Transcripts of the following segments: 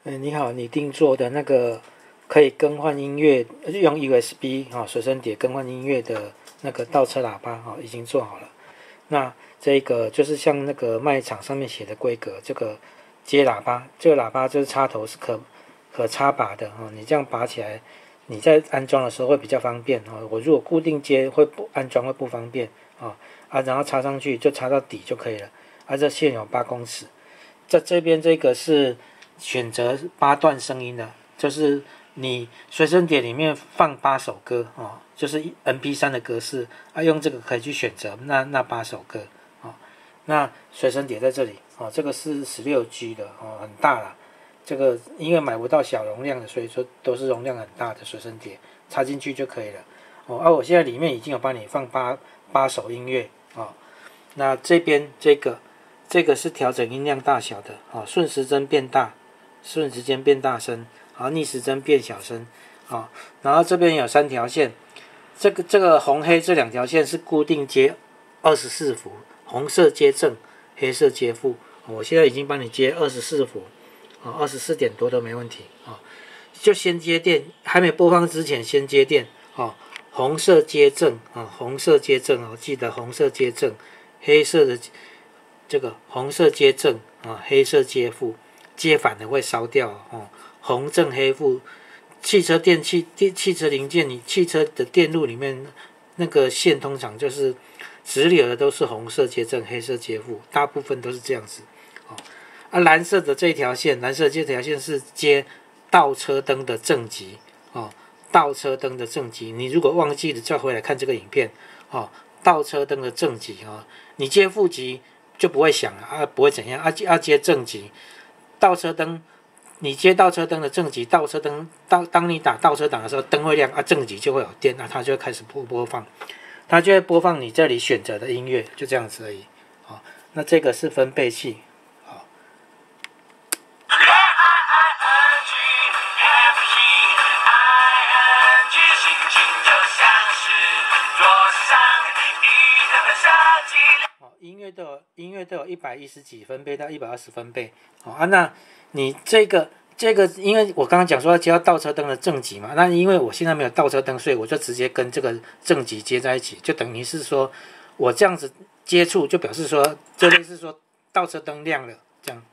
你好，你定做的那个可以更换音乐，用 USB 随身碟更换音乐的那个倒车喇叭已经做好了。那这个就是像那个卖场上面写的规格，这个接喇叭，这个喇叭就是插头是可插拔的你这样拔起来，你在安装的时候会比较方便我如果固定接安装会不方便然后插上去就插到底就可以了这线有8公尺。在这边这个是选择8段声音的，就是你随身碟里面放8首歌就是 MP3 的格式用这个可以去选择那8首歌那随身碟在这里这个是16G 的很大啦。这个因为买不到小容量的，所以说都是容量很大的随身碟，插进去就可以了我现在里面已经有帮你放8首音乐那这边这个是调整音量大小的顺时针变大，顺时针变大声逆时针变小声然后这边有3条线，这个红黑这2条线是固定接24伏，红色接正，黑色接负我现在已经帮你接24伏24点多都没问题就先接电，还没播放之前先接电红色接正红色接正记得红色接正，黑色的这个红色接正黑色接负，接反的会烧掉红正黑负。汽车电器、汽车零件，你汽车的电路里面那个线通常就是直流的都是红色接正，黑色接负，大部分都是这样子蓝色的这条线，蓝色这条线是接倒车灯的正极倒车灯的正极，你如果忘记了再回来看这个影片倒车灯的正极你接负极就不会响了不会怎样接正极，倒车灯你接倒车灯的正极，倒车灯当你打倒车档的时候灯会亮正极就会有电它就会开始播放，它就会播放你这里选择的音乐，就这样子而已那这个是分贝器音乐都有110几分贝到120分贝那你这个因为我刚刚讲说要接到倒车灯的正极嘛，那因为我现在没有倒车灯，所以我就直接跟这个正极接在一起，就等于是说我这样子接触就表示说就类似说倒车灯亮了这样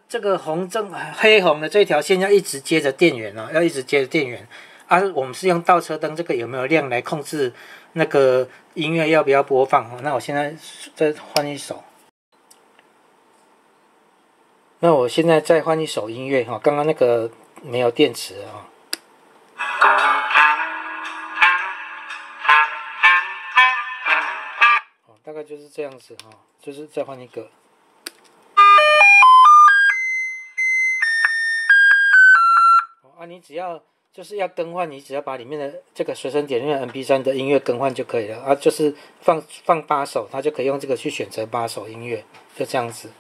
这个红正黑红的这条线要一直接着电源要一直接着电源我们是用倒车灯这个有没有亮来控制那个音乐要不要播放那我现在再换一首，那我现在再换一首音乐刚刚那个没有电池大概就是这样子就是再换一个你只要就是要更换，你只要把里面的这个随身碟里面的 MP3 的音乐更换就可以了就是放8首，它就可以用这个去选择8首音乐，就这样子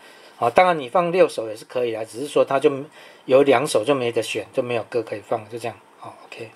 当然你放6首也是可以只是说它就有2首就没得选，就没有歌可以放，就这样OK。